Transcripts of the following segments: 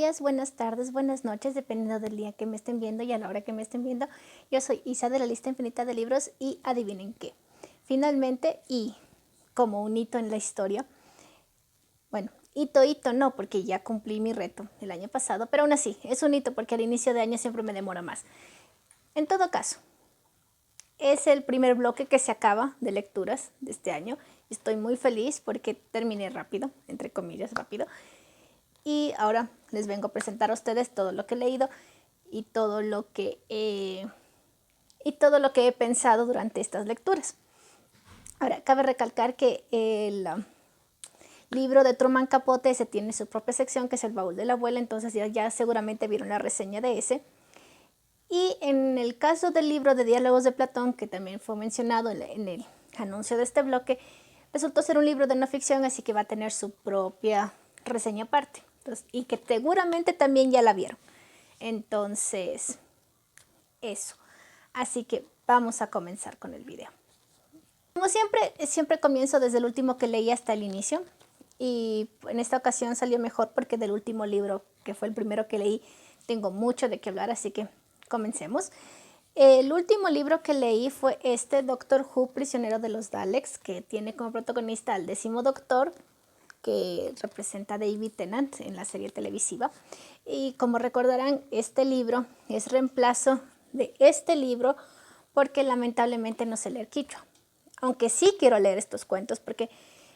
días, buenas tardes, buenas noches, dependiendo del día que me estén viendo y a la hora que me estén viendo. Yo soy Isa de la lista infinita de libros y adivinen qué. Finalmente, y como un hito en la historia, bueno, hito no, porque ya cumplí mi reto el año pasado, pero aún así, es un hito porque al inicio de año siempre me demora más. En todo caso, es el primer bloque que se acaba de lecturas de este año. Estoy muy feliz porque terminé rápido, entre comillas rápido. Y ahora les vengo a presentar a ustedes todo lo que he leído y todo lo que he pensado durante estas lecturas. Ahora, cabe recalcar que el libro de Truman Capote, ese tiene su propia sección, que es el baúl de la abuela, entonces ya seguramente vieron la reseña de ese. Y en el caso del libro de Diálogos de Platón, que también fue mencionado en el anuncio de este bloque, resultó ser un libro de no ficción, así que va a tener su propia reseña aparte. Entonces, y que seguramente también ya la vieron. Entonces, eso. Así que vamos a comenzar con el video. Como siempre comienzo desde el último que leí hasta el inicio. Y en esta ocasión salió mejor porque del último libro, que fue el primero que leí, tengo mucho de qué hablar, así que comencemos. El último libro que leí fue este, Doctor Who, prisionero de los Daleks, que tiene como protagonista al 10º Doctor, que representa a David Tennant en la serie televisiva. Y como recordarán, este libro es reemplazo de este libro porque lamentablemente no sé leer quichua. Aunque sí quiero leer estos cuentos porque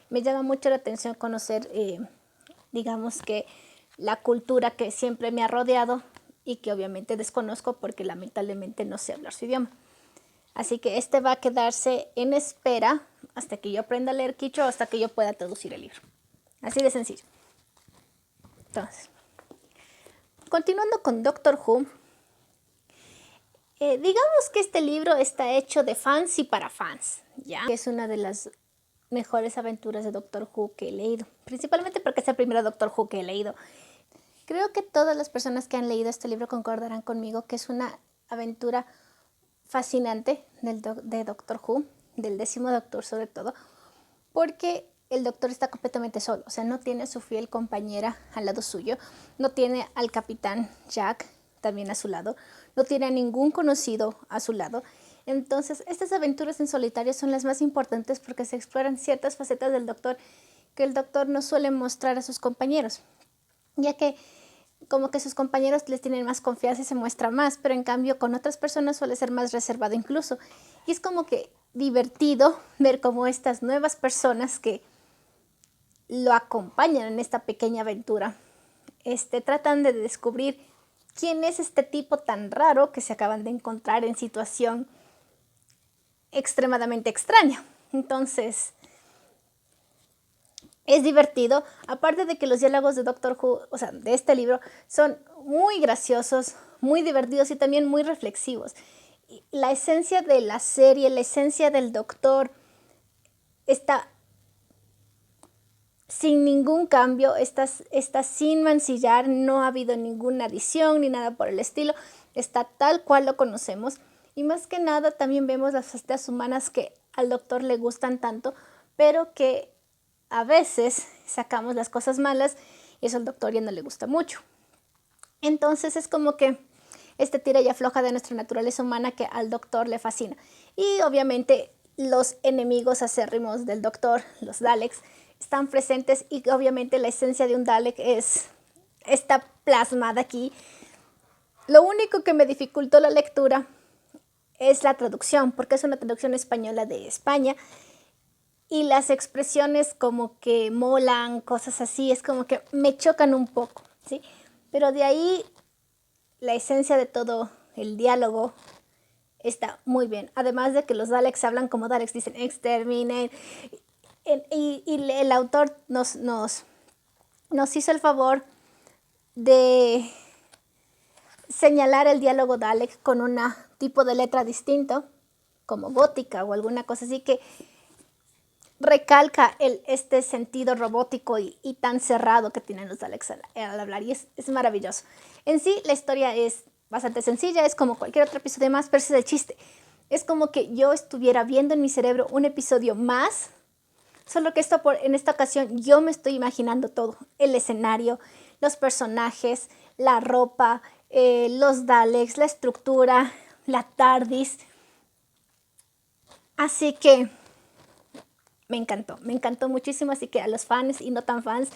me llama mucho la atención conocer, digamos que la cultura que siempre me ha rodeado y que obviamente desconozco porque lamentablemente no sé hablar su idioma. Así que este va a quedarse en espera hasta que yo aprenda a leer quichua o hasta que yo pueda traducir el libro. Así de sencillo. Entonces, continuando con Doctor Who, digamos que este libro está hecho de fans y para fans, ¿ya? Es una de las mejores aventuras de Doctor Who que he leído, principalmente porque es el primer Doctor Who que he leído. Creo que todas las personas que han leído este libro concordarán conmigo que es una aventura fascinante de Doctor Who, del 10º Doctor sobre todo, porque el Doctor está completamente solo, o sea, no tiene a su fiel compañera al lado suyo, no tiene al Capitán Jack también a su lado, no tiene a ningún conocido a su lado. Entonces, estas aventuras en solitario son las más importantes porque se exploran ciertas facetas del Doctor que el Doctor no suele mostrar a sus compañeros, ya que como que sus compañeros les tienen más confianza y se muestra más, pero en cambio con otras personas suele ser más reservado incluso. Y es como que divertido ver cómo estas nuevas personas que lo acompañan en esta pequeña aventura tratan de descubrir quién es este tipo tan raro que se acaban de encontrar en situación extremadamente extraña. Entonces, es divertido, aparte de que los diálogos de Doctor Who, o sea, de este libro, son muy graciosos, muy divertidos y también muy reflexivos. La esencia de la serie, la esencia del Doctor está sin ningún cambio, está sin mancillar, no ha habido ninguna adición ni nada por el estilo, está tal cual lo conocemos. Y más que nada también vemos las facetas humanas que al Doctor le gustan tanto, pero que a veces sacamos las cosas malas y eso al Doctor ya no le gusta mucho. Entonces es como que tira y afloja de nuestra naturaleza humana que al Doctor le fascina. Y obviamente los enemigos acérrimos del Doctor, los Daleks, están presentes y obviamente la esencia de un Dalek está plasmada aquí. Lo único que me dificultó la lectura es la traducción, porque es una traducción española de España y las expresiones como que molan, cosas así, es como que me chocan un poco, ¿sí? Pero de ahí la esencia de todo el diálogo está muy bien. Además de que los Daleks hablan como Daleks, dicen exterminate. Y el autor nos hizo el favor de señalar el diálogo Dalek con un tipo de letra distinto, como gótica o alguna cosa así, que recalca este sentido robótico y tan cerrado que tienen los Daleks al hablar, y es maravilloso. En sí, la historia es bastante sencilla, es como cualquier otro episodio más, pero ese es el chiste. Es como que yo estuviera viendo en mi cerebro un episodio más, solo que en esta ocasión yo me estoy imaginando todo, el escenario, los personajes, la ropa, los Daleks, la estructura, la TARDIS. Así que me encantó muchísimo, así que a los fans y no tan fans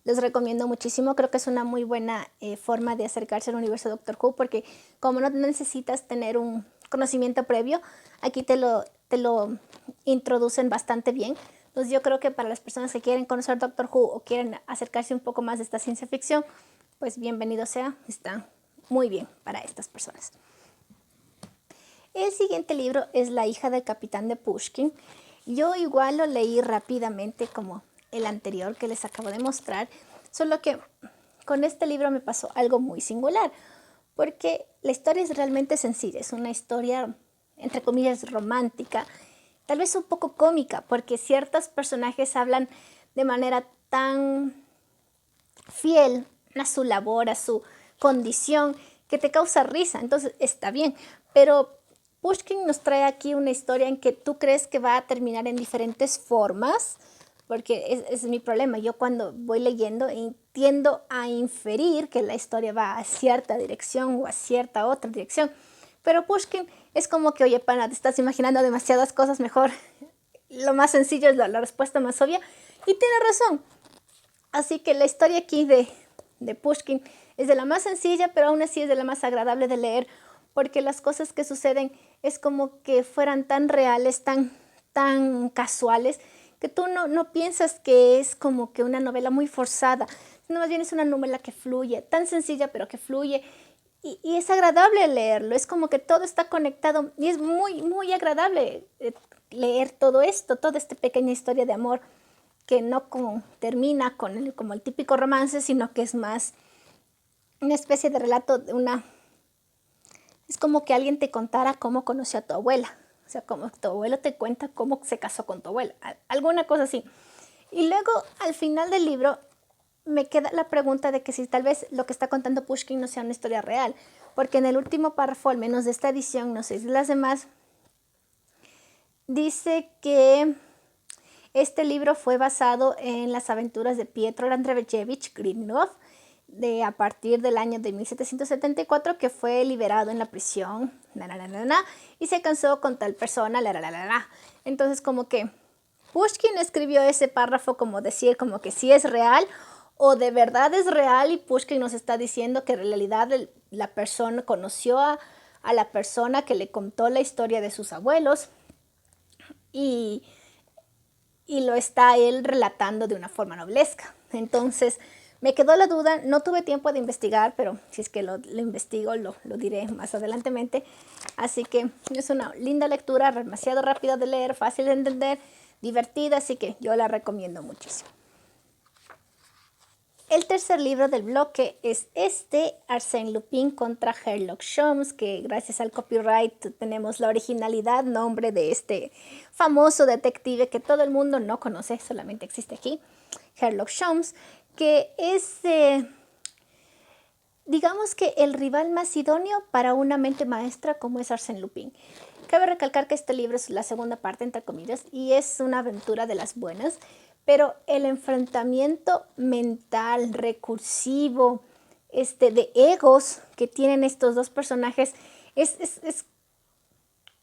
les recomiendo muchísimo. Creo que es una muy buena forma de acercarse al universo de Doctor Who, porque como no necesitas tener un conocimiento previo, aquí te lo introducen bastante bien. Entonces yo creo que para las personas que quieren conocer Doctor Who o quieren acercarse un poco más de esta ciencia ficción, pues bienvenido sea, está muy bien para estas personas. El siguiente libro es La hija del capitán de Pushkin. Yo igual lo leí rápidamente como el anterior que les acabo de mostrar, solo que con este libro me pasó algo muy singular, porque la historia es realmente sencilla, es una historia entre comillas romántica, tal vez un poco cómica, porque ciertos personajes hablan de manera tan fiel a su labor, a su condición, que te causa risa, entonces está bien, pero Pushkin nos trae aquí una historia en que tú crees que va a terminar en diferentes formas, porque es mi problema. Yo cuando voy leyendo tiendo a inferir que la historia va a cierta dirección o a cierta otra dirección, pero Pushkin es como que, oye, pana, te estás imaginando demasiadas cosas, mejor lo más sencillo es la respuesta más obvia, y tiene razón. Así que la historia aquí de Pushkin es de la más sencilla, pero aún así es de la más agradable de leer, porque las cosas que suceden es como que fueran tan reales, tan casuales, que tú no piensas que es como que una novela muy forzada, sino más bien es una novela que fluye, tan sencilla pero que fluye, y es agradable leerlo, es como que todo está conectado y es muy agradable leer todo esto, toda esta pequeña historia de amor que no termina como el típico romance, sino que es más una especie de relato es como que alguien te contara cómo conoció a tu abuela. O sea, como tu abuelo te cuenta cómo se casó con tu abuela. Alguna cosa así. Y luego, al final del libro, me queda la pregunta de que si tal vez lo que está contando Pushkin no sea una historia real. Porque en el último párrafo, al menos de esta edición, no sé si las demás, dice que este libro fue basado en las aventuras de Pietro Andreyevich Grinov, a partir del año de 1774, que fue liberado en la prisión y se casó con tal persona. Entonces como que Pushkin escribió ese párrafo como decir como que sí es real o de verdad es real, y Pushkin nos está diciendo que en realidad la persona conoció a la persona que le contó la historia de sus abuelos y lo está él relatando de una forma novelesca. Entonces me quedó la duda, no tuve tiempo de investigar, pero si es que lo investigo, lo diré más adelantemente. Así que es una linda lectura, demasiado rápida de leer, fácil de entender, divertida, así que yo la recomiendo muchísimo. El tercer libro del bloque es Arsène Lupin contra Sherlock Holmes, que gracias al copyright tenemos la originalidad, nombre de este famoso detective que todo el mundo no conoce, solamente existe aquí, Sherlock Holmes, que es, digamos que el rival más idóneo para una mente maestra como es Arsène Lupin. Cabe recalcar que este libro es la segunda parte, entre comillas, y es una aventura de las buenas, pero el enfrentamiento mental, recursivo, de egos que tienen estos dos personajes es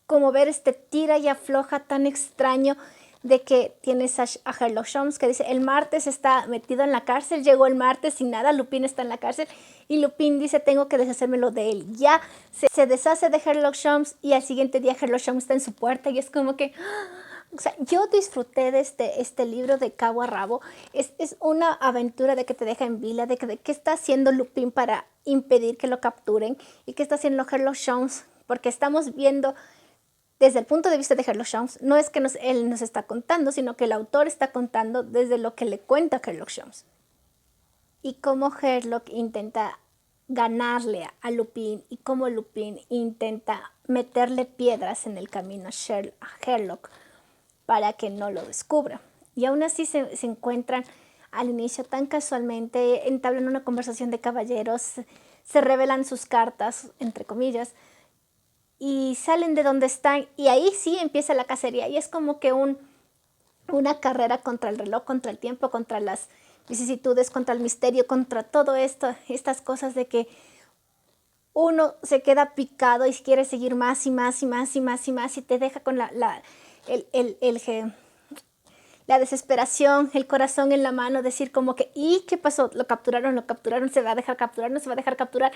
como ver tira y afloja tan extraño, de que tienes a Sherlock Holmes que dice el martes está metido en la cárcel, llegó el martes y nada, Lupin está en la cárcel y Lupin dice tengo que deshacérmelo de él, ya se deshace de Sherlock Holmes y al siguiente día Sherlock Holmes está en su puerta y es como que, o sea, yo disfruté de este libro de cabo a rabo. Es una aventura de que te deja en vila, de qué está haciendo Lupin para impedir que lo capturen y qué está haciendo Sherlock Holmes, porque estamos viendo desde el punto de vista de Sherlock Holmes, no es que él nos está contando, sino que el autor está contando desde lo que le cuenta Sherlock Holmes. Y cómo Sherlock intenta ganarle a Lupin y cómo Lupin intenta meterle piedras en el camino a Sherlock para que no lo descubra. Y aún así se encuentran al inicio tan casualmente, entablan una conversación de caballeros, se revelan sus cartas, entre comillas, y salen de donde están y ahí sí empieza la cacería y es como que una carrera contra el reloj, contra el tiempo, contra las vicisitudes, contra el misterio, contra todo esto, estas cosas de que uno se queda picado y quiere seguir más y más y más y más y más y te deja con la desesperación, el corazón en la mano, decir como que, ¿y qué pasó? Lo capturaron, se va a dejar capturar, no se va a dejar capturar.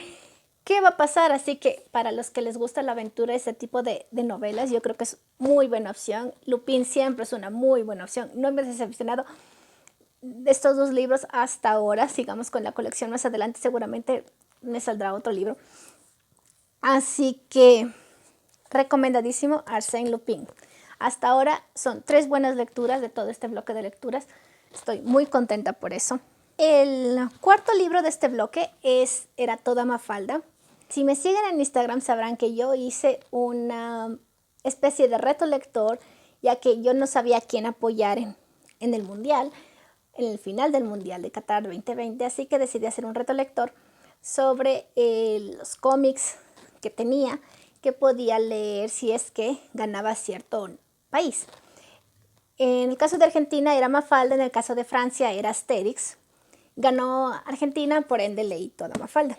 ¿Qué va a pasar? Así que para los que les gusta la aventura, ese tipo de novelas, yo creo que es muy buena opción. Lupin siempre es una muy buena opción. No me he decepcionado de estos dos libros hasta ahora. Sigamos con la colección más adelante, seguramente me saldrá otro libro. Así que recomendadísimo Arsène Lupin. Hasta ahora son 3 buenas lecturas de todo este bloque de lecturas. Estoy muy contenta por eso. El cuarto libro de este bloque era Toda Mafalda. Si me siguen en Instagram sabrán que yo hice una especie de reto lector, ya que yo no sabía a quién apoyar en el Mundial, en el final del Mundial de Qatar 2020, así que decidí hacer un reto lector sobre los cómics que tenía, que podía leer si es que ganaba cierto país. En el caso de Argentina era Mafalda, en el caso de Francia era Asterix. Ganó Argentina, por ende leí Toda Mafalda.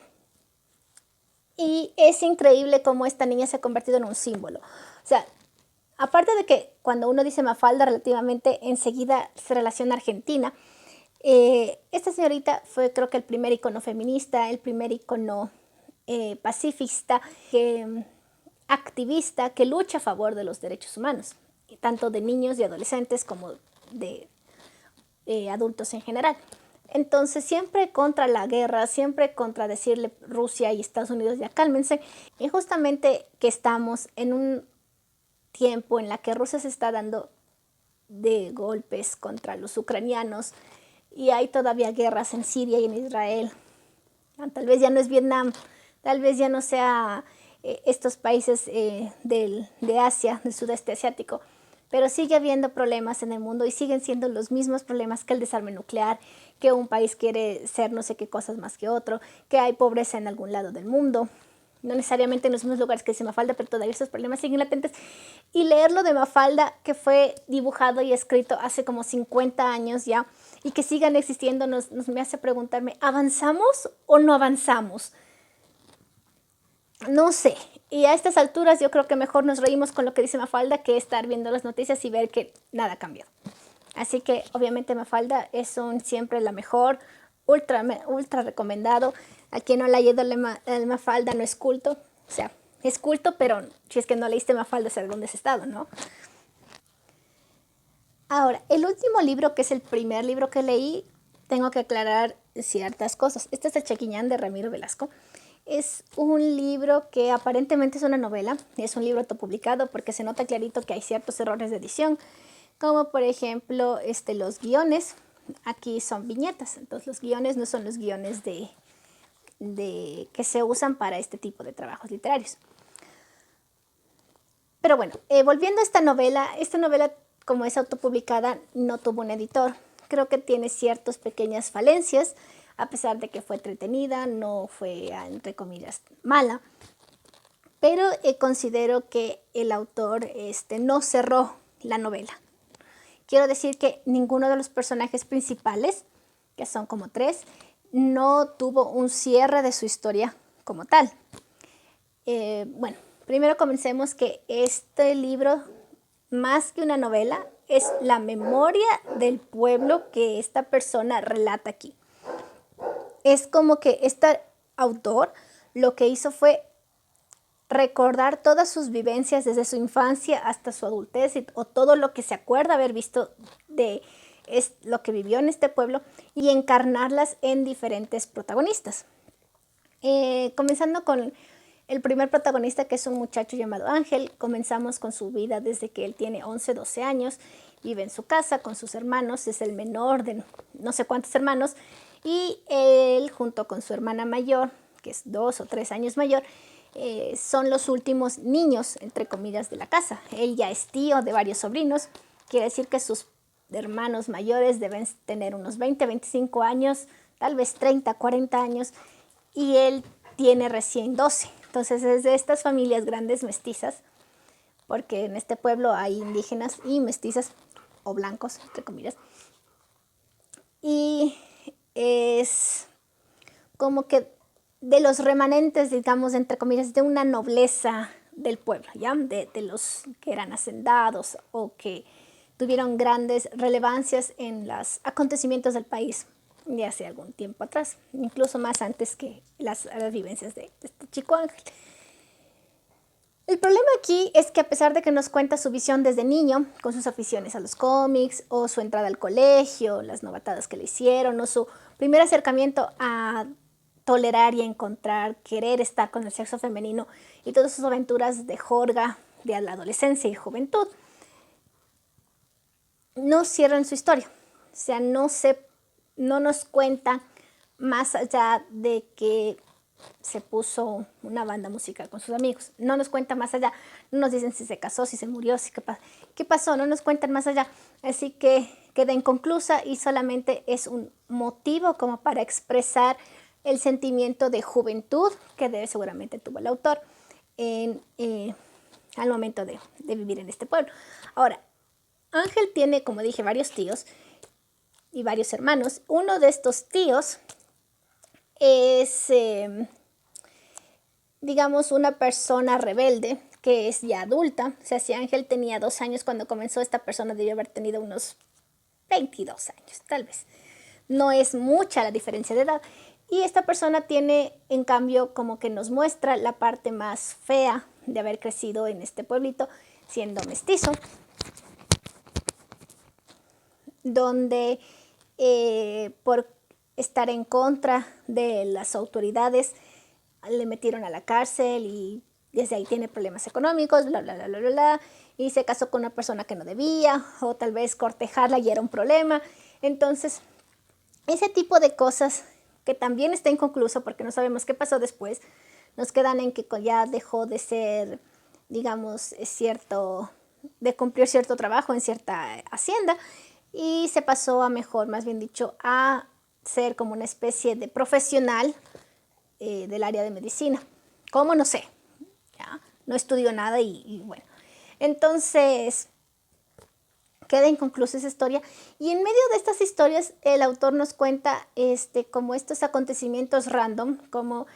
Y es increíble cómo esta niña se ha convertido en un símbolo. O sea, aparte de que cuando uno dice Mafalda, relativamente enseguida se relaciona a Argentina, esta señorita fue, creo que, el primer icono feminista, el primer icono pacifista, activista, que lucha a favor de los derechos humanos, tanto de niños y adolescentes como de adultos en general. Entonces, siempre contra la guerra, siempre contra decirle Rusia y Estados Unidos ya cálmense. Y justamente que estamos en un tiempo en la que Rusia se está dando de golpes contra los ucranianos y hay todavía guerras en Siria y en Israel. Tal vez ya no es Vietnam, tal vez ya no sea estos países de Asia, del sudeste asiático, pero sigue habiendo problemas en el mundo y siguen siendo los mismos problemas que el desarme nuclear, que un país quiere ser no sé qué cosas más que otro, que hay pobreza en algún lado del mundo, no necesariamente en los mismos lugares que dice Mafalda, pero todavía esos problemas siguen latentes. Y leerlo de Mafalda, que fue dibujado y escrito hace como 50 años ya, y que sigan existiendo, nos me hace preguntarme, ¿avanzamos o no avanzamos? No sé, y a estas alturas yo creo que mejor nos reímos con lo que dice Mafalda que estar viendo las noticias y ver que nada ha cambiado. Así que obviamente Mafalda es siempre la mejor, ultra recomendado. A quien no le haya ido Mafalda no es culto, o sea, es culto, pero si es que no leíste Mafalda, ¿sabes dónde has estado, no? Ahora, el último libro, que es el primer libro que leí, tengo que aclarar ciertas cosas. Este es El Chequiñán de Ramiro Velasco. Es un libro que aparentemente es una novela, es un libro autopublicado porque se nota clarito que hay ciertos errores de edición, como por ejemplo los guiones, aquí son viñetas, entonces los guiones no son los guiones que se usan para este tipo de trabajos literarios. Pero bueno, volviendo a esta novela como es autopublicada no tuvo un editor, creo que tiene ciertas pequeñas falencias, a pesar de que fue entretenida, no fue, entre comillas, mala, pero considero que el autor no cerró la novela. Quiero decir que ninguno de los personajes principales, que son como 3, no tuvo un cierre de su historia como tal. Bueno, primero comencemos que este libro, más que una novela, es la memoria del pueblo que esta persona relata aquí. Es como que este autor lo que hizo fue recordar todas sus vivencias desde su infancia hasta su adultez o todo lo que se acuerda haber visto de lo que vivió en este pueblo y encarnarlas en diferentes protagonistas. Comenzando con el primer protagonista, que es un muchacho llamado Ángel. Comenzamos con su vida desde que él tiene 11, 12 años, vive en su casa con sus hermanos, es el menor de no sé cuántos hermanos, y él junto con su hermana mayor, que es 2 o 3 años mayor, son los últimos niños, entre comillas, de la casa. Él ya es tío de varios sobrinos, quiere decir que sus hermanos mayores deben tener unos 20, 25 años, tal vez 30, 40 años, y él tiene recién 12. Entonces es de estas familias grandes mestizas, porque en este pueblo hay indígenas y mestizas, o blancos, entre comillas. Y es como que de los remanentes, digamos, entre comillas, de una nobleza del pueblo, ¿ya? De los que eran hacendados o que tuvieron grandes relevancias en los acontecimientos del país de hace algún tiempo atrás, incluso más antes que las vivencias de este chico Ángel. El problema aquí es que a pesar de que nos cuenta su visión desde niño, con sus aficiones a los cómics, o su entrada al colegio, las novatadas que le hicieron, o su primer acercamiento a tolerar y encontrar, querer estar con el sexo femenino, y todas sus aventuras de jorga de la adolescencia y juventud, no cierran su historia. O sea, no nos cuentan más allá de que se puso una banda musical con sus amigos. No nos cuentan más allá. No nos dicen si se casó, si se murió, qué pasó. No nos cuentan más allá. Así que queda inconclusa y solamente es un motivo como para expresar el sentimiento de juventud que seguramente tuvo el autor al momento de vivir en este pueblo. Ahora, Ángel tiene, como dije, varios tíos y varios hermanos. Uno de estos tíos es, digamos, una persona rebelde que es ya adulta. O sea, si Ángel tenía 2 años cuando comenzó, esta persona debió haber tenido unos 22 años, tal vez. No es mucha la diferencia de edad. Y esta persona tiene, en cambio, como que nos muestra la parte más fea de haber crecido en este pueblito siendo mestizo, donde por estar en contra de las autoridades le metieron a la cárcel y desde ahí tiene problemas económicos, bla, bla, bla, bla, bla, bla, y se casó con una persona que no debía, o tal vez cortejarla ya era un problema. Entonces, ese tipo de cosas que también está inconcluso porque no sabemos qué pasó después, nos quedan en que ya dejó de ser, digamos, de cumplir cierto trabajo en cierta hacienda y se pasó a mejor, más bien dicho, a ser como una especie de profesional del área de medicina. ¿Cómo? No sé. ¿Ya? No estudió nada y bueno. Entonces, queda inconclusa esa historia. Y en medio de estas historias, el autor nos cuenta como estos acontecimientos random, como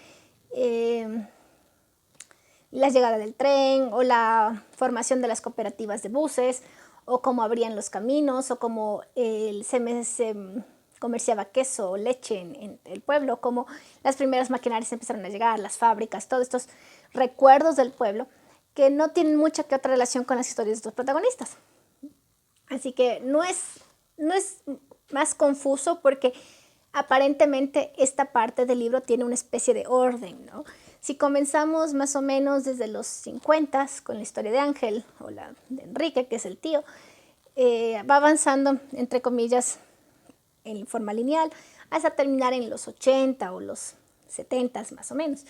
la llegada del tren o la formación de las cooperativas de buses, o cómo abrían los caminos, o cómo se comerciaba queso o leche en el pueblo, cómo las primeras maquinarias empezaron a llegar, las fábricas, todos estos recuerdos del pueblo que no tienen mucha que otra relación con las historias de estos protagonistas. Así que no es más confuso porque aparentemente esta parte del libro tiene una especie de orden, ¿no? Si comenzamos más o menos desde los 50 con la historia de Ángel o la de Enrique, que es el tío, va avanzando, entre comillas, en forma lineal, hasta terminar en los 80 o los 70 más o menos.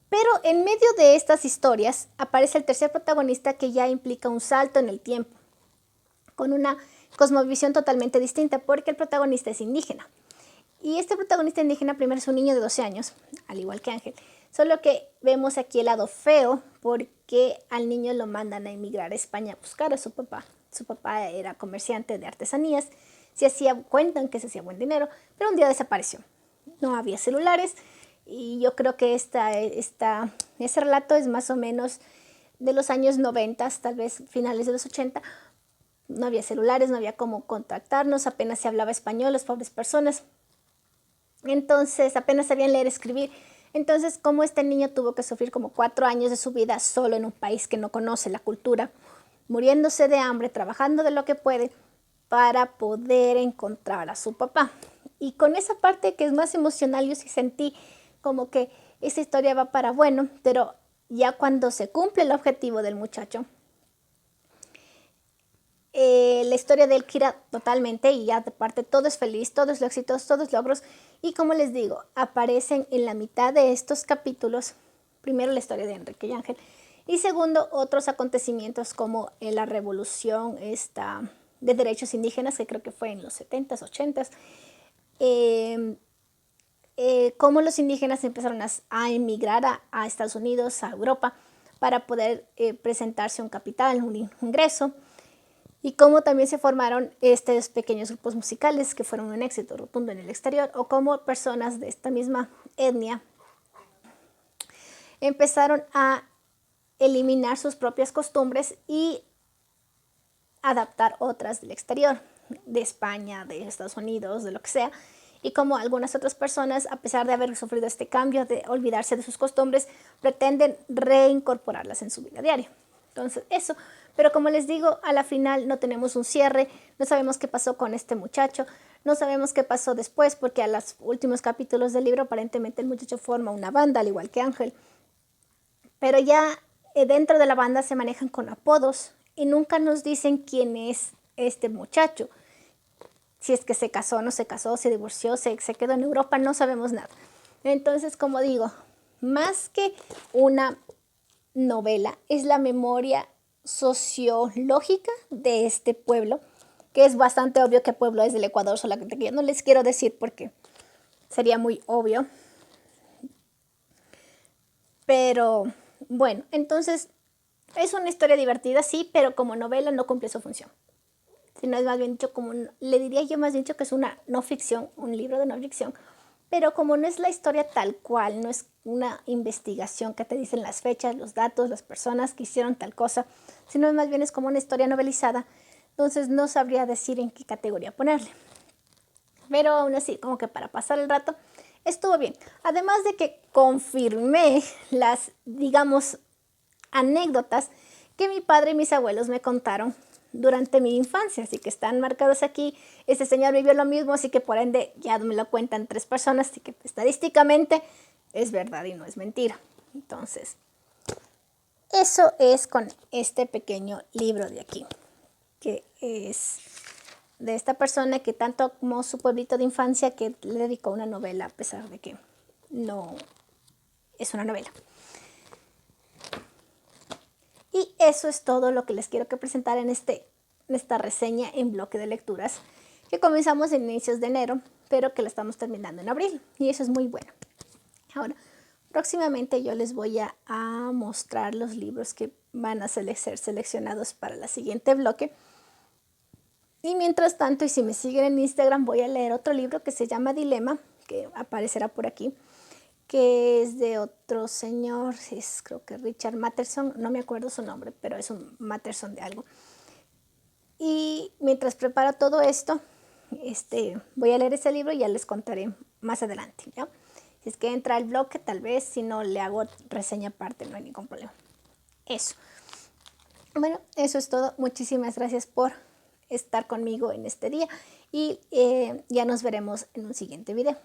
Pero en medio de estas historias aparece el tercer protagonista que ya implica un salto en el tiempo, con una cosmovisión totalmente distinta, porque el protagonista es indígena. Y este protagonista indígena primero es un niño de 12 años, al igual que Ángel, solo que vemos aquí el lado feo porque al niño lo mandan a emigrar a España a buscar a su papá. Su papá era comerciante de artesanías, cuentan que se hacía buen dinero, pero un día desapareció. No había celulares y yo creo que ese relato es más o menos de los años 90, tal vez finales de los 80. No había celulares, no había cómo contactarnos, apenas se hablaba español, las pobres personas. Entonces, apenas sabían leer y escribir. Entonces, como este niño tuvo que sufrir como 4 años de su vida solo en un país que no conoce la cultura, muriéndose de hambre, trabajando de lo que puede para poder encontrar a su papá. Y con esa parte que es más emocional, yo sí sentí como que esa historia va para bueno, pero ya cuando se cumple el objetivo del muchacho, la historia de él gira totalmente y ya de parte todo es feliz, todo es éxitos, todos logros. Y como les digo, aparecen en la mitad de estos capítulos, primero la historia de Enrique y Ángel, y segundo otros acontecimientos como la revolución de derechos indígenas, que creo que fue en los 70s, 80s, cómo los indígenas empezaron a emigrar a Estados Unidos, a Europa, para poder presentarse un capital, un ingreso. y cómo también se formaron estos pequeños grupos musicales que fueron un éxito rotundo en el exterior, o cómo personas de esta misma etnia empezaron a eliminar sus propias costumbres y adaptar otras del exterior, de España, de Estados Unidos, de lo que sea, y como algunas otras personas, a pesar de haber sufrido este cambio, de olvidarse de sus costumbres, pretenden reincorporarlas en su vida diaria. Entonces, eso. Pero como les digo, a la final no tenemos un cierre, no sabemos qué pasó con este muchacho, no sabemos qué pasó después, porque a los últimos capítulos del libro aparentemente el muchacho forma una banda, al igual que Ángel. Pero ya dentro de la banda se manejan con apodos y nunca nos dicen quién es este muchacho. Si es que se casó, no se casó, se divorció, se quedó en Europa, no sabemos nada. Entonces, como digo, más que una novela, es la memoria sociológica de este pueblo, que es bastante obvio que pueblo es del Ecuador, solamente que yo no les quiero decir porque sería muy obvio. Pero bueno, entonces es una historia divertida, sí, pero como novela no cumple su función. Sino es más bien dicho como, le diría yo más bien dicho que es una no ficción, un libro de no ficción, pero como no es la historia tal cual, no es una investigación que te dicen las fechas, los datos, las personas que hicieron tal cosa, sino más bien es como una historia novelizada, entonces no sabría decir en qué categoría ponerle. Pero aún así, como que para pasar el rato, estuvo bien. Además de que confirmé las, digamos, anécdotas que mi padre y mis abuelos me contaron durante mi infancia, así que están marcados aquí. Este señor vivió lo mismo, así que por ende ya me lo cuentan 3 personas, así que estadísticamente es verdad y no es mentira. Entonces, eso es con este pequeño libro de aquí, que es de esta persona que tanto amó su pueblito de infancia que le dedicó una novela a pesar de que no es una novela. Y eso es todo lo que les quiero que presentar en esta reseña en bloque de lecturas que comenzamos en inicios de enero, pero que la estamos terminando en abril y eso es muy bueno. Ahora, próximamente yo les voy a mostrar los libros que van a ser seleccionados para el siguiente bloque. Y mientras tanto, y si me siguen en Instagram, voy a leer otro libro que se llama Dilema, que aparecerá por aquí, que es de otro señor, es creo que Richard Matheson, no me acuerdo su nombre, pero es un Matheson de algo. Y mientras preparo todo esto, voy a leer ese libro y ya les contaré más adelante, ¿ya? Si es que entra el bloque, tal vez, si no le hago reseña aparte, no hay ningún problema. Eso. Bueno, eso es todo. Muchísimas gracias por estar conmigo en este día y ya nos veremos en un siguiente video.